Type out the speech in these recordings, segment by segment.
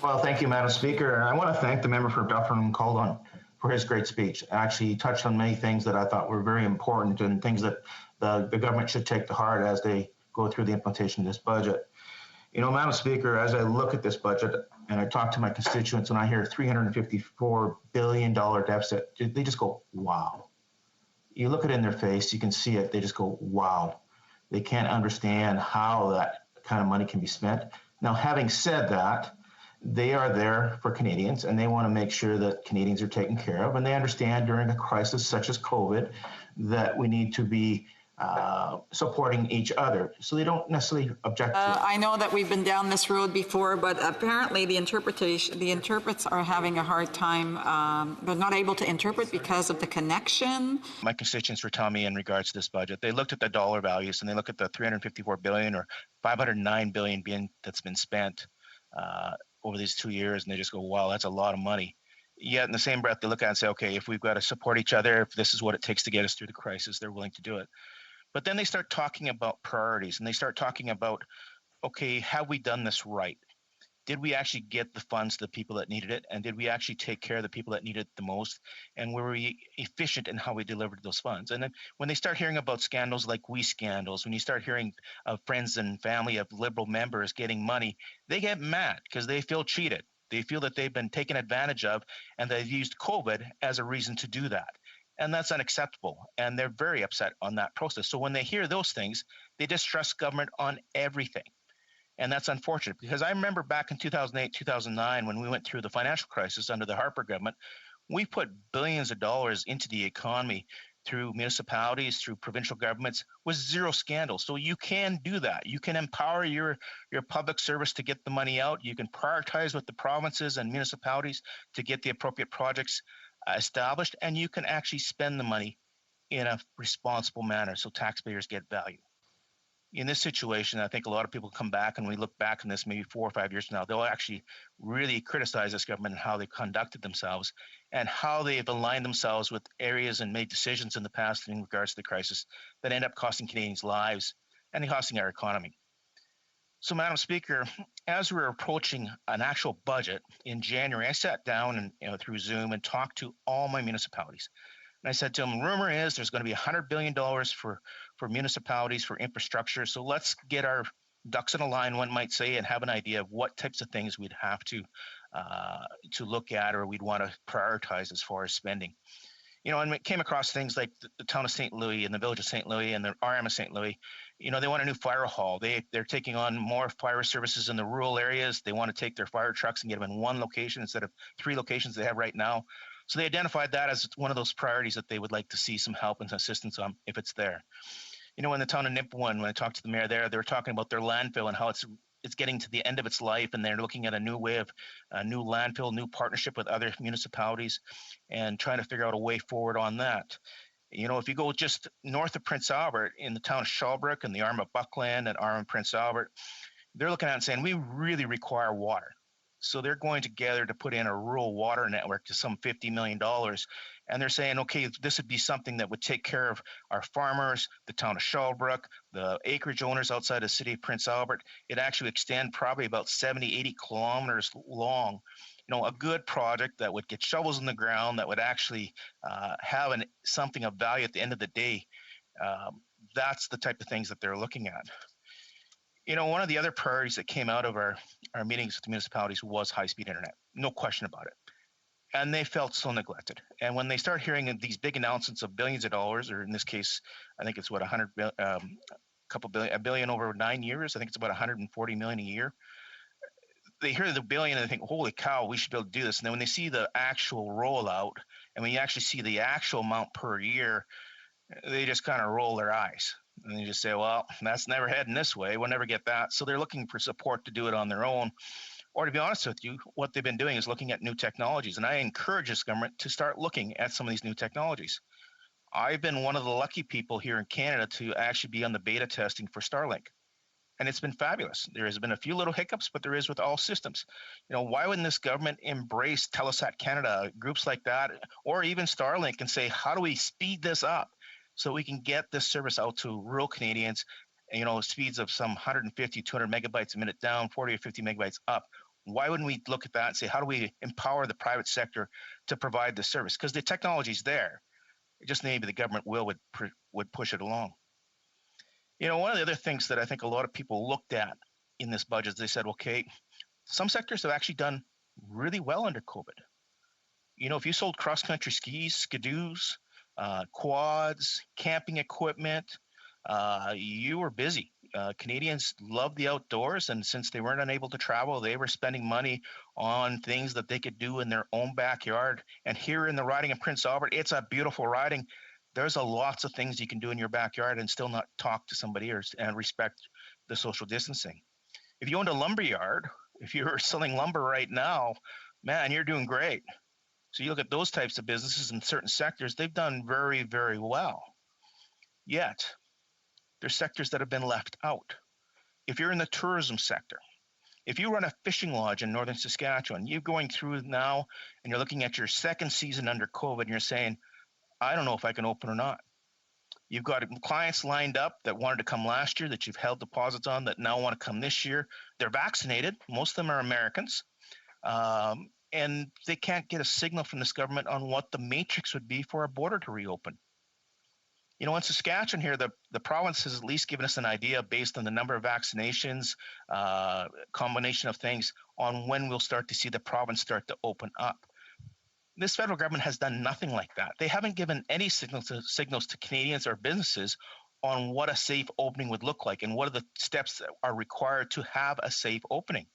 Well, thank you, Madam Speaker. I want to thank the member for Dufferin Coldon for his great speech. Actually, he touched on many things that I thought were very important and things that the government should take to heart as they go through the implementation of this budget. You know, Madam Speaker, as I look at this budget and I talk to my constituents and I hear $354 billion deficit, they just go, wow. You look it in their face, you can see it, they just go, wow. They can't understand how that kind of money can be spent. Now, having said that, they are there for Canadians and they want to make sure that Canadians are taken care of. And they understand during a crisis such as COVID that we need to be supporting each other. So they don't necessarily object to it. I know that we've been down this road before, but apparently the interprets are having a hard time. They're not able to interpret because of the connection. My constituents were telling me in regards to this budget, they looked at the dollar values and they look at the 354 billion or 509 billion that's been spent over these 2 years, and they just go, wow, that's a lot of money. Yet in the same breath, they look at it and say, okay, if we've got to support each other, if this is what it takes to get us through the crisis, they're willing to do it. But then they start talking about priorities and they start talking about, okay, have we done this right? Did we actually get the funds to the people that needed it? And did we actually take care of the people that needed it the most? And were we efficient in how we delivered those funds? And then when they start hearing about scandals like scandals, when you start hearing of friends and family of Liberal members getting money, they get mad because they feel cheated. They feel that they've been taken advantage of and they've used COVID as a reason to do that. And that's unacceptable. And they're very upset on that process. So when they hear those things, they distrust government on everything. And that's unfortunate because I remember back in 2008, 2009, when we went through the financial crisis under the Harper government, we put billions of dollars into the economy through municipalities, through provincial governments with zero scandal. So you can do that. You can empower your public service to get the money out. You can prioritize with the provinces and municipalities to get the appropriate projects established, and you can actually spend the money in a responsible manner so taxpayers get value. In this situation, I think a lot of people come back and we look back on this maybe 4 or 5 years from now, they'll actually really criticize this government and how they've conducted themselves and how they've aligned themselves with areas and made decisions in the past in regards to the crisis that end up costing Canadians lives and costing our economy. So, Madam Speaker, as we're approaching an actual budget in January, I sat down and through Zoom and talked to all my municipalities. And I said to them, rumor is there's going to be $100 billion for municipalities for infrastructure. So let's get our ducks in a line, one might say, and have an idea of what types of things we'd have to look at or we'd want to prioritize as far as spending. And it came across things like the town of St. Louis and the village of St. Louis and the RM of St. Louis. They want a new fire hall. They're taking on more fire services in the rural areas. They want to take their fire trucks and get them in one location instead of 3 locations they have right now. So they identified that as one of those priorities that they would like to see some help and assistance on if it's there. In the town of Nipawin, when I talked to the mayor there, they were talking about their landfill and how it's getting to the end of its life, and they're looking at a new way of a new landfill, new partnership with other municipalities, and trying to figure out a way forward on that. If you go just north of Prince Albert in the town of Shelbrooke and the arm of Buckland and arm of Prince Albert, they're looking at it and saying, we really require water. So they're going together to put in a rural water network to some $50 million. And they're saying, okay, this would be something that would take care of our farmers, the town of Shelbrooke, the acreage owners outside the city of Prince Albert. It actually extend probably about 70, 80 kilometers long. A good project that would get shovels in the ground, that would actually have something of value at the end of the day. That's the type of things that they're looking at. One of the other priorities that came out of our meetings with the municipalities was high-speed internet. No question about it. And they felt so neglected. And when they start hearing these big announcements of billions of dollars, or in this case, I think it's a billion over 9 years. I think it's about 140 million a year. They hear the billion and they think, holy cow, we should be able to do this. And then when they see the actual rollout, and when you actually see the actual amount per year, they just kind of roll their eyes. And they just say, well, that's never heading this way. We'll never get that. So they're looking for support to do it on their own. Or to be honest with you, what they've been doing is looking at new technologies. And I encourage this government to start looking at some of these new technologies. I've been one of the lucky people here in Canada to actually be on the beta testing for Starlink. And it's been fabulous. There has been a few little hiccups, but there is with all systems. Why wouldn't this government embrace Telesat Canada, groups like that, or even Starlink and say, how do we speed this up so we can get this service out to rural Canadians, speeds of some 150, 200 megabytes a minute down, 40 or 50 megabytes up? Why wouldn't we look at that and say, how do we empower the private sector to provide the service? Because the technology's there. It just maybe the government would push it along. One of the other things that I think a lot of people looked at in this budget is they said, okay, some sectors have actually done really well under COVID. If you sold cross-country skis, skidoos, quads, camping equipment, you were busy. Canadians love the outdoors, and since they weren't unable to travel, they were spending money on things that they could do in their own backyard. And here in the riding of Prince Albert, it's a beautiful riding. There's lots of things you can do in your backyard and still not talk to somebody and respect the social distancing. If you owned a lumber yard, if you're selling lumber right now, man, you're doing great. So you look at those types of businesses in certain sectors, they've done very, very well. Yet, there's sectors that have been left out. If you're in the tourism sector, if you run a fishing lodge in northern Saskatchewan, you're going through now and you're looking at your second season under COVID and you're saying, I don't know if I can open or not. You've got clients lined up that wanted to come last year that you've held deposits on that now want to come this year. They're vaccinated. Most of them are Americans. And they can't get a signal from this government on what the matrix would be for a border to reopen. In Saskatchewan here, the province has at least given us an idea based on the number of vaccinations, combination of things, on when we'll start to see the province start to open up. This federal government has done nothing like that. They haven't given any signals to Canadians or businesses on what a safe opening would look like and what are the steps that are required to have a safe opening.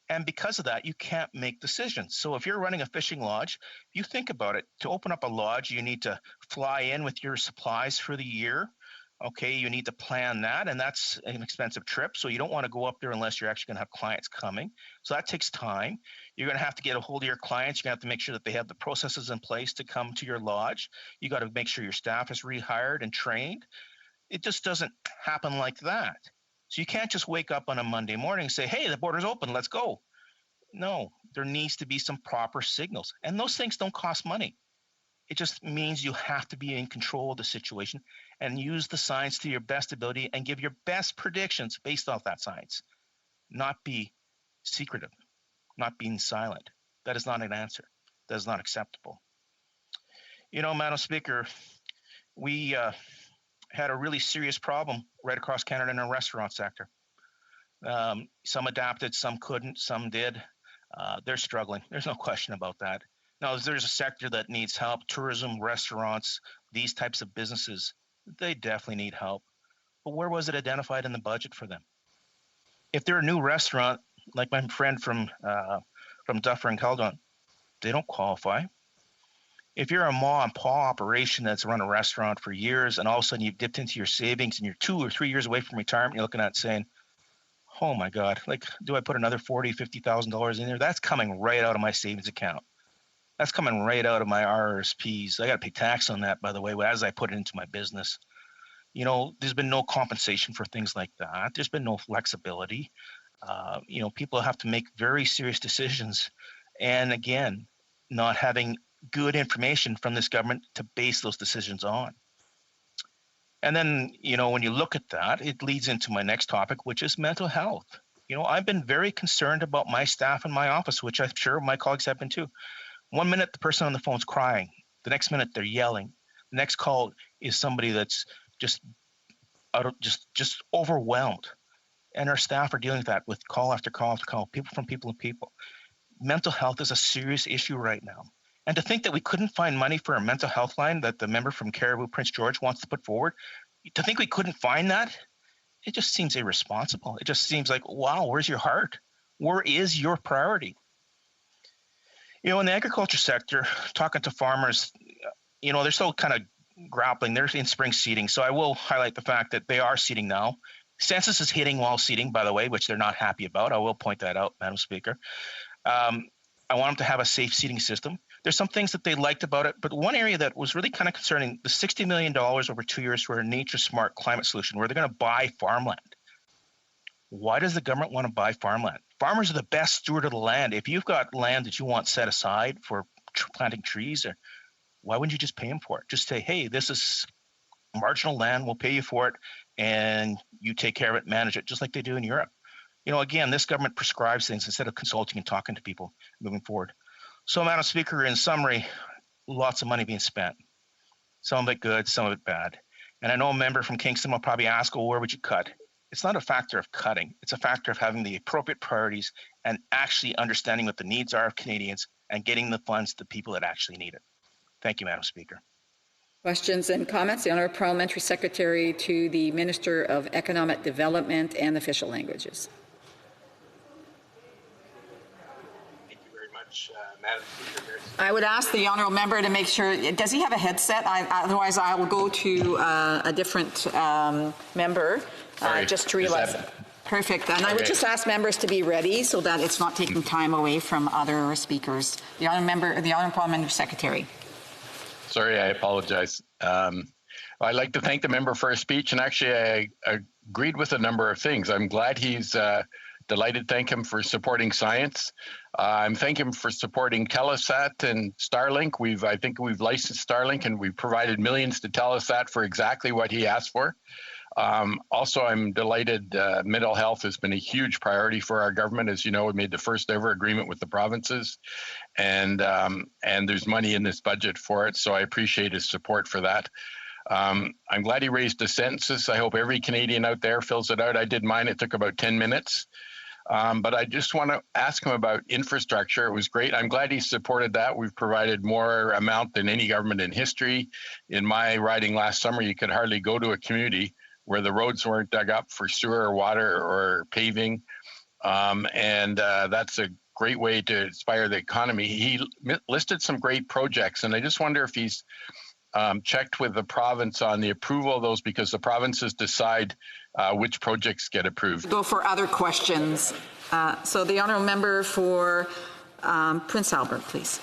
And because of that, you can't make decisions. So if you're running a fishing lodge, you think about it. To open up a lodge, you need to fly in with your supplies for the year. Okay, you need to plan that, and that's an expensive trip. So you don't want to go up there unless you're actually going to have clients coming. So that takes time. You're going to have to get a hold of your clients. You're going to have to make sure that they have the processes in place to come to your lodge. You got to make sure your staff is rehired and trained. It just doesn't happen like that. So you can't just wake up on a Monday morning and say, hey, the border's open, let's go. No, there needs to be some proper signals. And those things don't cost money. It just means you have to be in control of the situation and use the science to your best ability and give your best predictions based off that science. Not be secretive, not being silent. That is not an answer. That is not acceptable. Madam Speaker, we had a really serious problem right across Canada in our restaurant sector. Some adapted, some couldn't, some did. They're struggling. There's no question about that. Now, there's a sector that needs help, tourism, restaurants, these types of businesses, they definitely need help. But where was it identified in the budget for them? If they're a new restaurant, like my friend from Duffer and Caledon, they don't qualify. If you're a ma and pa operation that's run a restaurant for years and all of a sudden you've dipped into your savings and you're 2 or 3 years away from retirement, you're looking at saying, oh my God, do I put another $40,000, $50,000 in there? That's coming right out of my savings account. That's coming right out of my RRSPs. I got to pay tax on that, by the way, as I put it into my business. There's been no compensation for things like that. There's been no flexibility. People have to make very serious decisions. And again, not having good information from this government to base those decisions on. And then, when you look at that, it leads into my next topic, which is mental health. I've been very concerned about my staff in my office, which I'm sure my colleagues have been too. 1 minute, the person on the phone's crying. The next minute, they're yelling. The next call is somebody that's just overwhelmed. And our staff are dealing with that with call after call after call, people from people to people. Mental health is a serious issue right now. And to think that we couldn't find money for a mental health line that the member from Cariboo Prince George wants to put forward, to think we couldn't find that, it just seems irresponsible. It just seems like, wow, where's your heart? Where is your priority? In the agriculture sector, talking to farmers, they're still kind of grappling. They're in spring seeding. So I will highlight the fact that they are seeding now. Census is hitting while seeding, by the way, which they're not happy about. I will point that out, Madam Speaker. I want them to have a safe seeding system. There's some things that they liked about it, but one area that was really kind of concerning, the $60 million over 2 years for a nature smart climate solution, where they're going to buy farmland. Why does the government want to buy farmland? Farmers are the best steward of the land. If you've got land that you want set aside for planting trees, why wouldn't you just pay them for it? Just say, hey, this is marginal land. We'll pay you for it, and you take care of it, manage it, just like they do in Europe. Again, this government prescribes things instead of consulting and talking to people moving forward. So, Madam Speaker, in summary, lots of money being spent. Some of it good, some of it bad. And I know a member from Kingston will probably ask, well, where would you cut? It's not a factor of cutting. It's a factor of having the appropriate priorities and actually understanding what the needs are of Canadians and getting the funds to the people that actually need it. Thank you, Madam Speaker. Questions and comments? The Honourable Parliamentary Secretary to the Minister of Economic Development and Official Languages. Thank you very much, Madam Speaker. I would ask the Honourable Member to make sure, does he have a headset? Otherwise, I will go to a different member just to realize. Perfect. And I would just ask members to be ready so that it's not taking time away from other speakers. The Honourable Parliamentary Secretary. Sorry, I apologize. I'd like to thank the member for his speech, and actually I agreed with a number of things. I'm glad he's delighted. Thank him for supporting science. I'm thanking him for supporting Telesat and Starlink. I think we've licensed Starlink, and we've provided millions to Telesat for exactly what he asked for. Also, I'm delighted mental health has been a huge priority for our government. As you know, we made the first ever agreement with the provinces, and there's money in this budget for it, so I appreciate his support for that. I'm glad he raised the census. I hope every Canadian out there fills it out. I did mine. It took about 10 minutes. But I just want to ask him about infrastructure. It was great. I'm glad he supported that. We've provided more amount than any government in history. In my riding last summer, you could hardly go to a community where the roads weren't dug up for sewer or water or paving. That's a great way to inspire the economy. He listed some great projects, and I just wonder if he's checked with the province on the approval of those, because the provinces decide which projects get approved. Go for other questions. So the Honourable Member for Prince Albert, please.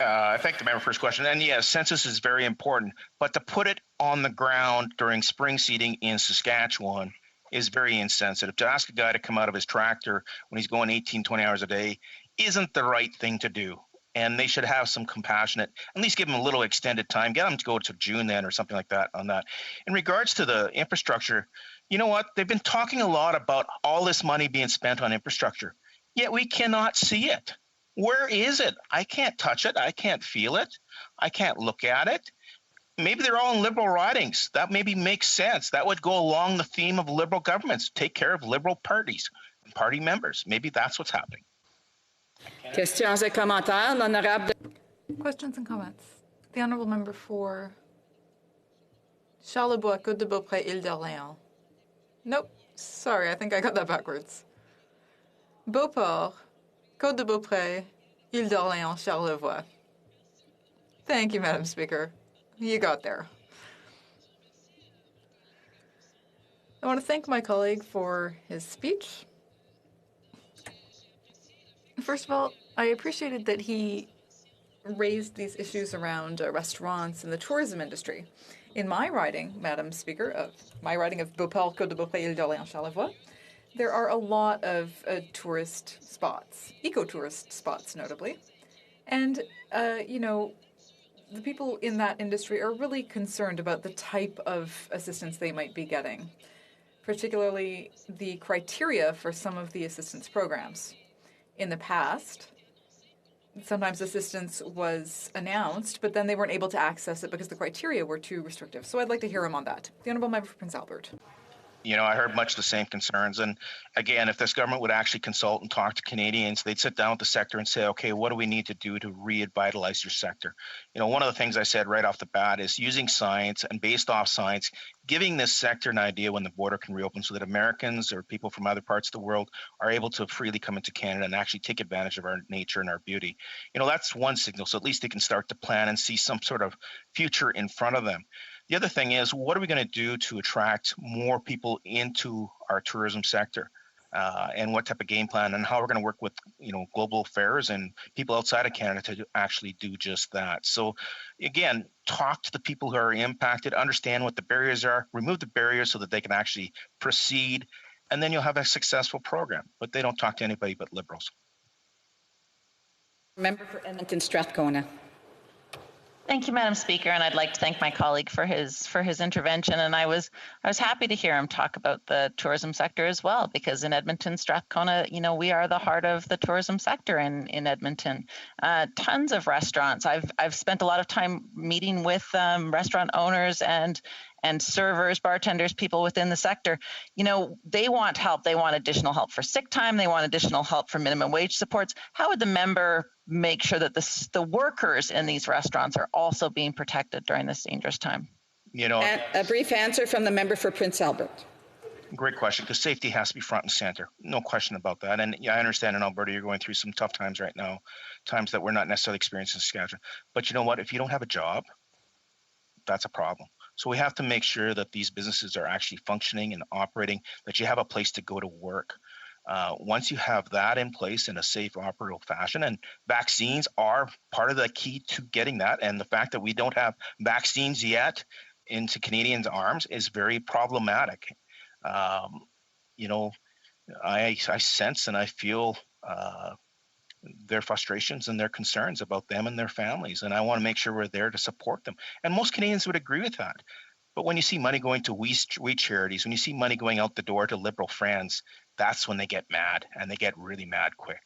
I thank the member for his question. And yes, census is very important, but to put it on the ground during spring seeding in Saskatchewan is very insensitive. To ask a guy to come out of his tractor when he's going 18, 20 hours a day isn't the right thing to do. And they should have some compassionate, at least give them a little extended time, get them to go to June then or something like that on that. In regards to the infrastructure, you know what? They've been talking a lot about all this money being spent on infrastructure, yet we cannot see it. Where is it? I can't touch it. I can't feel it. I can't look at it. Maybe they're all in Liberal ridings. That maybe makes sense. That would go along the theme of Liberal governments. Take care of Liberal parties and party members. Maybe that's what's happening. Questions et commentaires, l'honorable. Questions and comments. The Honourable Member for Charlebois, Côte de Beaupré, Île d'Orléans. Nope. Sorry, I think I got that backwards. Beauport, Côte de Beaupré, Île d'Orléans, Charlevoix. Thank you, Madam Speaker. You got there. I want to thank my colleague for his speech. First of all, I appreciated that he raised these issues around restaurants and the tourism industry. In my riding, Madam Speaker, my riding of Beauport, Côte de Beaupré, Île d'Orléans, Charlevoix, there are a lot of tourist spots, eco-tourist spots notably. And, the people in that industry are really concerned about the type of assistance they might be getting, particularly the criteria for some of the assistance programs. In the past, sometimes assistance was announced, but then they weren't able to access it because the criteria were too restrictive. So I'd like to hear him on that. The Honourable Member for Prince Albert. I heard much the same concerns. And again, if this government would actually consult and talk to Canadians, they'd sit down with the sector and say, okay, what do we need to do to revitalize your sector? One of the things I said right off the bat is using science and based off science, giving this sector an idea when the border can reopen so that Americans or people from other parts of the world are able to freely come into Canada and actually take advantage of our nature and our beauty. That's one signal. So at least they can start to plan and see some sort of future in front of them. The other thing is, what are we going to do to attract more people into our tourism sector, and what type of game plan, and how we're going to work with global affairs and people outside of Canada to actually do just that. So again, talk to the people who are impacted, understand what the barriers are, remove the barriers so that they can actually proceed, and then you'll have a successful program. But they don't talk to anybody but Liberals. Member for Edmonton Strathcona. Thank you, Madam Speaker, and I'd like to thank my colleague for his intervention. And I was happy to hear him talk about the tourism sector as well, because in Edmonton, Strathcona, we are the heart of the tourism sector in Edmonton. Tons of restaurants. I've spent a lot of time meeting with restaurant owners and servers, bartenders, people within the sector. They want help. They want additional help for sick time. They want additional help for minimum wage supports. How would the member make sure that the workers in these restaurants are also being protected during this dangerous time? And a brief answer from the member for Prince Albert. Great question, because safety has to be front and center. No question about that. And yeah, I understand in Alberta you're going through some tough times right now, times that we're not necessarily experiencing in Saskatchewan. But you know what? If you don't have a job, that's a problem. So we have to make sure that these businesses are actually functioning and operating, that you have a place to go to work. Once you have that in place in a safe, operable fashion, and vaccines are part of the key to getting that, and the fact that we don't have vaccines yet into Canadians' arms is very problematic. I sense and I feel their frustrations and their concerns about them and their families, and I want to make sure we're there to support them. And most Canadians would agree with that. But when you see money going to we charities, when you see money going out the door to Liberal friends, that's when they get mad, and they get really mad quick.